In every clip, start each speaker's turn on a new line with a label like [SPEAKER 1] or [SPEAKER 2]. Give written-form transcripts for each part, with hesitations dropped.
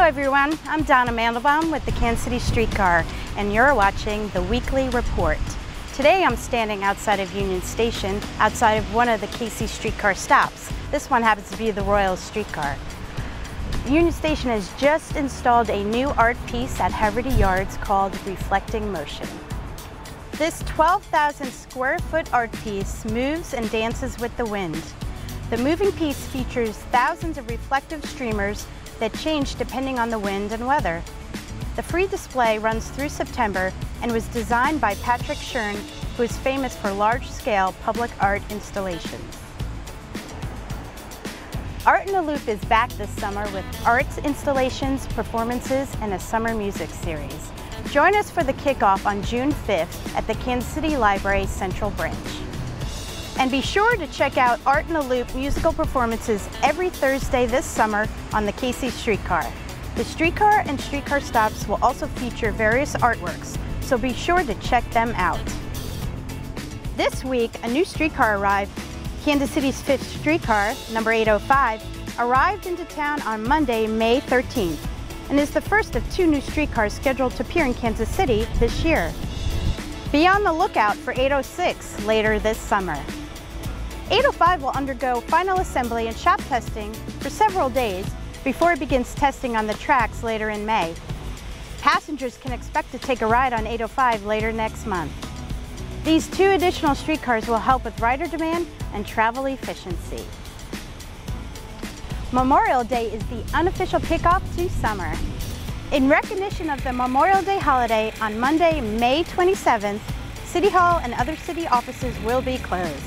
[SPEAKER 1] Hello everyone, I'm Donna Mandelbaum with the Kansas City Streetcar, and you're watching the Weekly Report. Today I'm standing outside of Union Station, outside of one of the KC Streetcar stops. This one happens to be the Royal Streetcar. Union Station has just installed a new art piece at Haverty Yards called Reflecting Motion. This 12,000 square foot art piece moves and dances with the wind. The moving piece features thousands of reflective streamers that change depending on the wind and weather. The free display runs through September and was designed by Patrick Schern, who is famous for large-scale public art installations. Art in the Loop is back this summer with arts installations, performances, and a summer music series. Join us for the kickoff on June 5th at the Kansas City Library Central Branch. And be sure to check out Art in the Loop musical performances every Thursday this summer on the KC Streetcar. The Streetcar and Streetcar stops will also feature various artworks, so be sure to check them out. This week, a new streetcar arrived. Kansas City's 5th streetcar, number 805, arrived into town on Monday, May 13th, and is the first of 2 new streetcars scheduled to appear in Kansas City this year. Be on the lookout for 806 later this summer. 805 will undergo final assembly and shop testing for several days before it begins testing on the tracks later in May. Passengers can expect to take a ride on 805 later next month. These 2 additional streetcars will help with rider demand and travel efficiency. Memorial Day is the unofficial kickoff to summer. In recognition of the Memorial Day holiday on Monday, May 27th, City Hall and other city offices will be closed.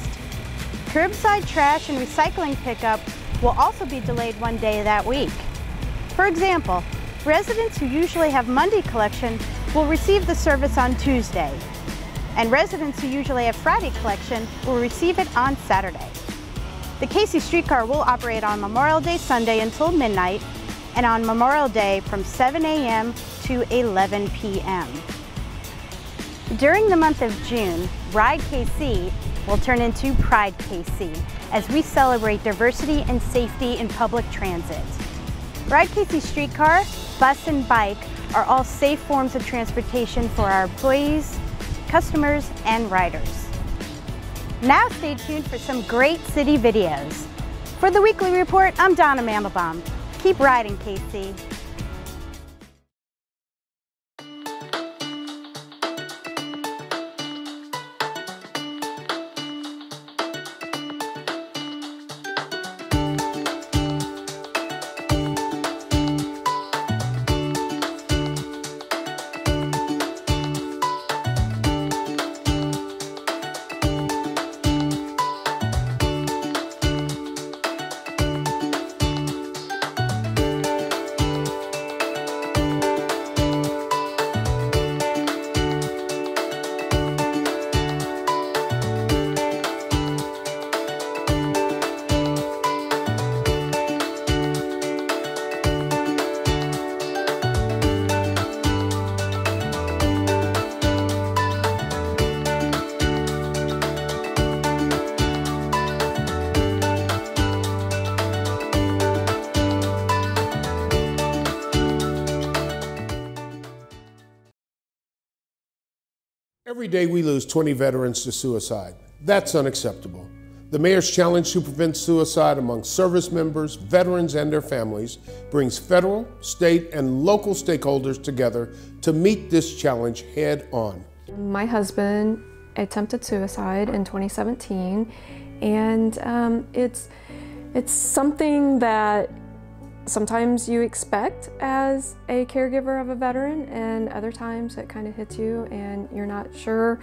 [SPEAKER 1] Curbside trash and recycling pickup will also be delayed one day that week. For example, residents who usually have Monday collection will receive the service on Tuesday, and residents who usually have Friday collection will receive it on Saturday. The KC Streetcar will operate on Memorial Day Sunday until midnight, and on Memorial Day from 7 a.m. to 11 p.m. During the month of June, Ride KC will turn into Pride KC as we celebrate diversity and safety in public transit. Ride KC Streetcar, bus, and bike are all safe forms of transportation for our employees, customers, and riders. Now stay tuned for some great city videos. For the Weekly Report, I'm Donna Mandelbaum. Keep riding, KC.
[SPEAKER 2] Every day we lose 20 veterans to suicide. That's unacceptable. The Mayor's Challenge to Prevent Suicide among service members, veterans, and their families brings federal, state, and local stakeholders together to meet this challenge head on.
[SPEAKER 3] My husband attempted suicide in 2017, and it's something that sometimes you expect as a caregiver of a veteran, and other times it kind of hits you and you're not sure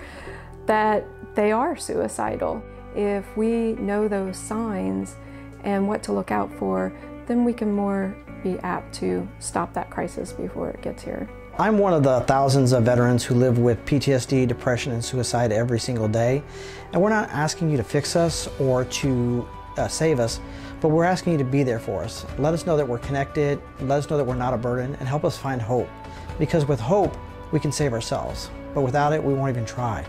[SPEAKER 3] that they are suicidal. If we know those signs and what to look out for, then we can more be apt to stop that crisis before it gets here.
[SPEAKER 4] I'm one of the thousands of veterans who live with PTSD, depression, and suicide every single day. And we're not asking you to fix us or to save us, but we're asking you to be there for us. Let us know that we're connected, let us know that we're not a burden, and help us find hope. Because with hope, we can save ourselves. But without it, we won't even try.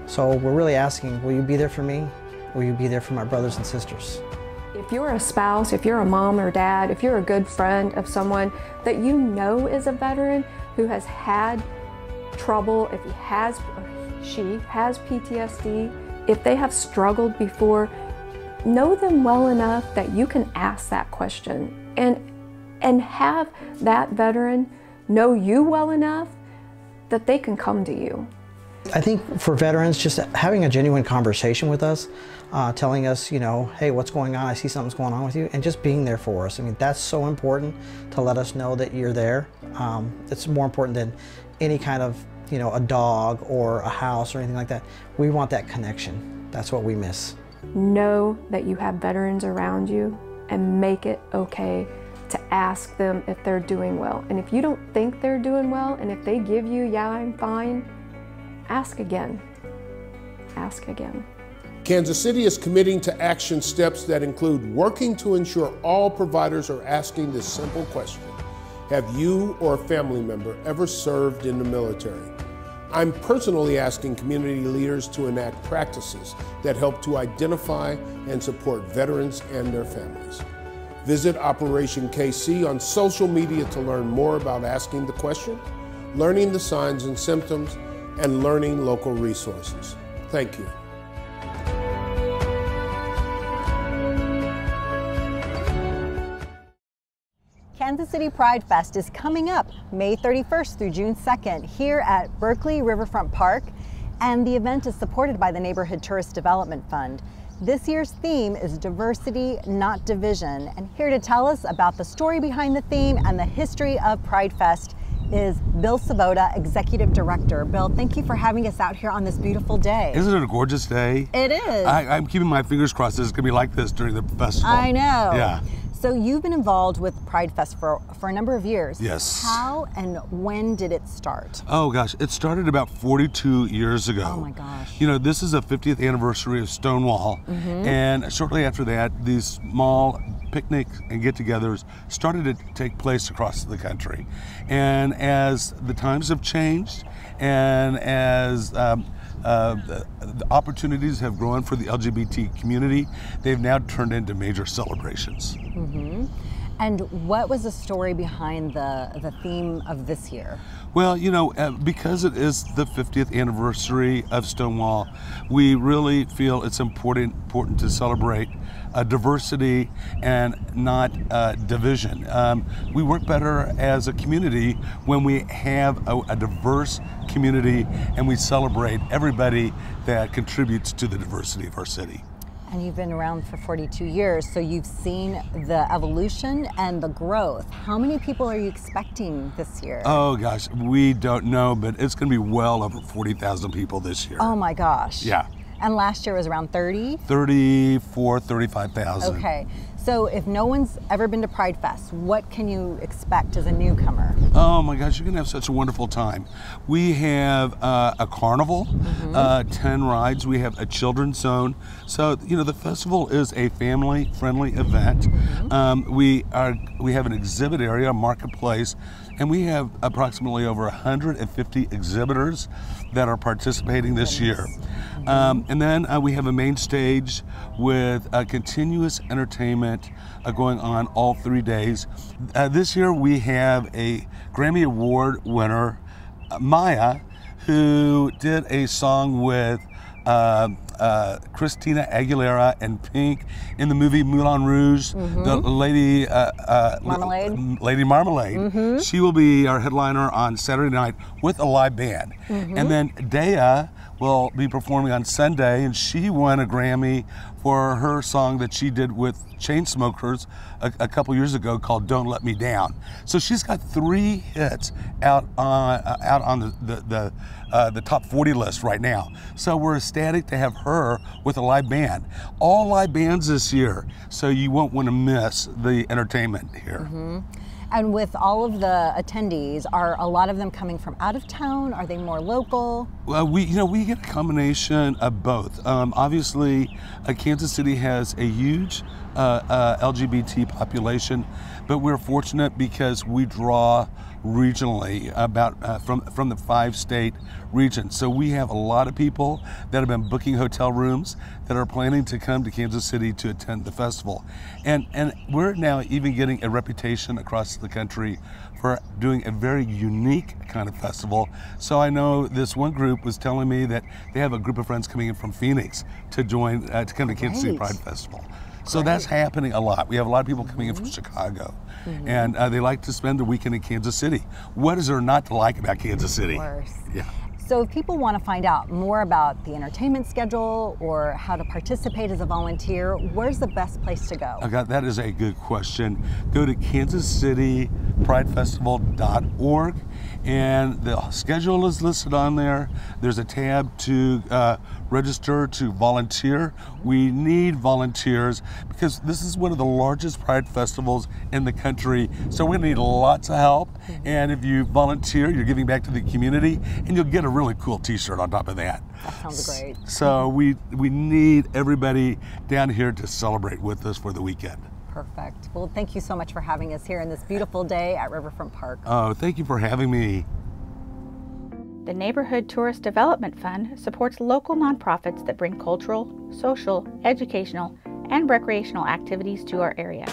[SPEAKER 4] So we're really asking, will you be there for me? Will you be there for my brothers and sisters?
[SPEAKER 3] If you're a spouse, if you're a mom or dad, if you're a good friend of someone that you know is a veteran who has had trouble, if he has or she has PTSD, if they have struggled before, know them well enough that you can ask that question and have that veteran know you well enough that they can come to you.
[SPEAKER 4] I think for veterans, just having a genuine conversation with us, telling us, you know, hey, what's going on? I see something's going on with you, and just being there for us. I mean, that's so important to let us know that you're there. It's more important than any kind of, you know, a dog or a house or anything like that. We want that connection. That's what we miss.
[SPEAKER 3] Know that you have veterans around you and make it okay to ask them if they're doing well. And if you don't think they're doing well, and if they give you, yeah, I'm fine, ask again. Ask again.
[SPEAKER 2] Kansas City is committing to action steps that include working to ensure all providers are asking this simple question: have you or a family member ever served in the military? I'm personally asking community leaders to enact practices that help to identify and support veterans and their families. Visit Operation KC on social media to learn more about asking the question, learning the signs and symptoms, and learning local resources. Thank you.
[SPEAKER 5] Kansas City Pride Fest is coming up May 31st through June 2nd here at Berkeley Riverfront Park, and the event is supported by the Neighborhood Tourist Development Fund. This year's theme is diversity, not division, and here to tell us about the story behind the theme and the history of Pride Fest is Bill Svoboda, Executive Director. Bill, thank you for having us out here on this beautiful day.
[SPEAKER 6] Isn't it a gorgeous day?
[SPEAKER 5] It is.
[SPEAKER 6] I'm keeping my fingers crossed that it's going to be like this during the festival.
[SPEAKER 5] I know.
[SPEAKER 6] Yeah.
[SPEAKER 5] So you've been involved with Pride Fest for a number of years.
[SPEAKER 6] Yes.
[SPEAKER 5] How and when did it start?
[SPEAKER 6] Oh gosh, it started about 42 years ago.
[SPEAKER 5] Oh my gosh.
[SPEAKER 6] You know, this is the 50th anniversary of Stonewall, and shortly after that, these small picnics and get-togethers started to take place across the country. And as the times have changed, and as the opportunities have grown for the LGBT community, they've now turned into major celebrations.
[SPEAKER 5] And what was the story behind the theme of this year?
[SPEAKER 6] Well, you know, because it is the 50th anniversary of Stonewall, we really feel it's important to celebrate diversity and not division. We work better as a community when we have a diverse community and we celebrate everybody that contributes to the diversity of our city.
[SPEAKER 5] And you've been around for 42 years, so you've seen the evolution and the growth. How many people are you expecting this year?
[SPEAKER 6] Oh gosh, we don't know, but it's going to be well over 40,000 people this year.
[SPEAKER 5] Oh my gosh.
[SPEAKER 6] Yeah.
[SPEAKER 5] And last year was around 30?
[SPEAKER 6] 35,000.
[SPEAKER 5] Okay. So if no one's ever been to Pride Fest, what can you expect as a newcomer?
[SPEAKER 6] Oh my gosh, you're gonna have such a wonderful time. We have a carnival, 10 rides. We have a children's zone. So, you know, the festival is a family-friendly event. We have an exhibit area, a marketplace, and we have approximately over 150 exhibitors that are participating this year. And then we have a main stage with continuous entertainment going on all 3 days. This year we have a Grammy Award winner, Maya, who did a song with Christina Aguilera and Pink in the movie Moulin Rouge, the Lady
[SPEAKER 5] Marmalade.
[SPEAKER 6] Lady Marmalade. She will be our headliner on Saturday night with a live band. And then Dea will be performing on Sunday, and she won a Grammy for her song that she did with Chainsmokers a couple years ago called "Don't Let Me Down." So she's got 3 hits out on the top 40 list right now. So we're ecstatic to have her with a live band. All live bands this year, so you won't want to miss the entertainment here.
[SPEAKER 5] And with all of the attendees, are a lot of them coming from out of town? Are they more local?
[SPEAKER 6] Well, we get a combination of both. Obviously, Kansas City has a huge LGBT population, but we're fortunate because we draw regionally about from the 5-state region. So we have a lot of people that have been booking hotel rooms that are planning to come to Kansas City to attend the festival. And we're now even getting a reputation across the country for doing a very unique kind of festival. So I know this one group was telling me that they have a group of friends coming in from Phoenix to join, to come to Kansas City Pride Festival. So that's happening a lot. We have a lot of people coming in from Chicago, and they like to spend the weekend in Kansas City. What is there not to like about Kansas City?
[SPEAKER 5] Of course.
[SPEAKER 6] Yeah.
[SPEAKER 5] So if people want to find out more about the entertainment schedule or how to participate as a volunteer, where's the best place to go?
[SPEAKER 6] That is a good question. Go to kansascitypridefestival.org, and the schedule is listed on there. There's a tab to register to volunteer. We need volunteers because this is one of the largest pride festivals in the country, so we need lots of help. And if you volunteer, you're giving back to the community, and you'll get a really cool t-shirt on top of that.
[SPEAKER 5] That sounds great.
[SPEAKER 6] So we need everybody down here to celebrate with us for the weekend.
[SPEAKER 5] Perfect. Well, thank you so much for having us here on this beautiful day at Riverfront Park.
[SPEAKER 6] Oh, thank you for having me.
[SPEAKER 1] The Neighborhood Tourist Development Fund supports local nonprofits that bring cultural, social, educational, and recreational activities to our area.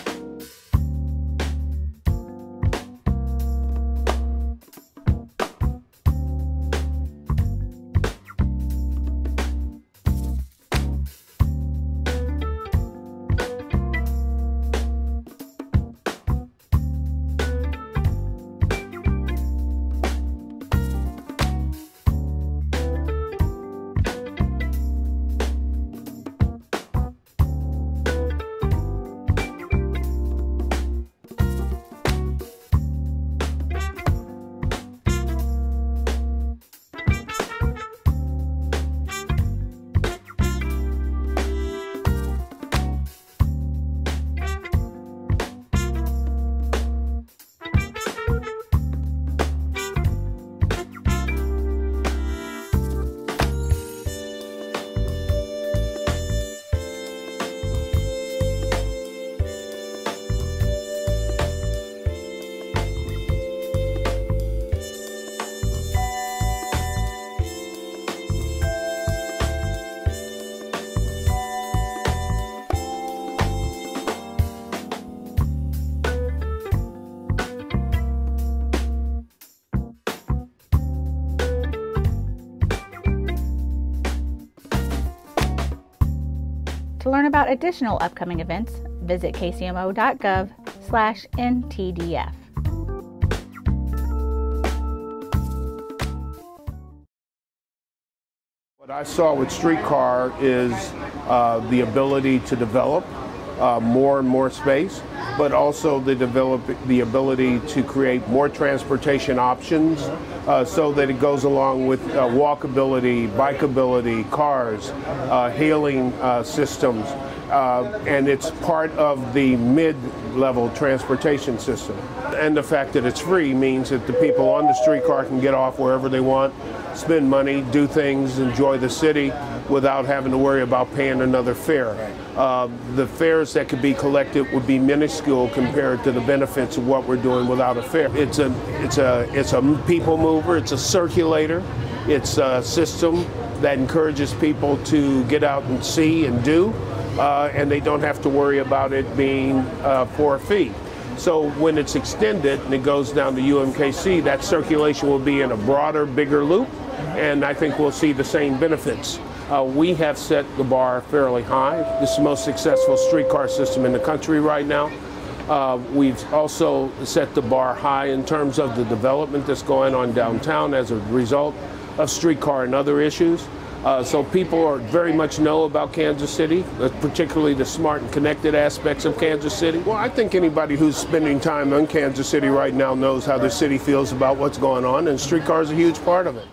[SPEAKER 1] To learn about additional upcoming events, visit kcmo.gov/ntdf.
[SPEAKER 2] What I saw with Streetcar is the ability to develop more and more space, but also the ability to create more transportation options so that it goes along with walkability, bikeability, cars, hailing systems, and it's part of the mid-level transportation system. And the fact that it's free means that the people on the streetcar can get off wherever they want, spend money, do things, enjoy the city without having to worry about paying another fare. The fares that could be collected would be minuscule compared to the benefits of what we're doing without a fare. It's a people mover, it's a circulator, it's a system that encourages people to get out and see and do, and they don't have to worry about it being for a fee. So when it's extended and it goes down to UMKC, that circulation will be in a broader, bigger loop, and I think we'll see the same benefits. We have set the bar fairly high. This is the most successful streetcar system in the country right now. We've also set the bar high in terms of the development that's going on downtown as a result of streetcar and other issues. So people very much know about Kansas City, particularly the smart and connected aspects of Kansas City. Well, I think anybody who's spending time in Kansas City right now knows how the city feels about what's going on, and streetcar is a huge part of it.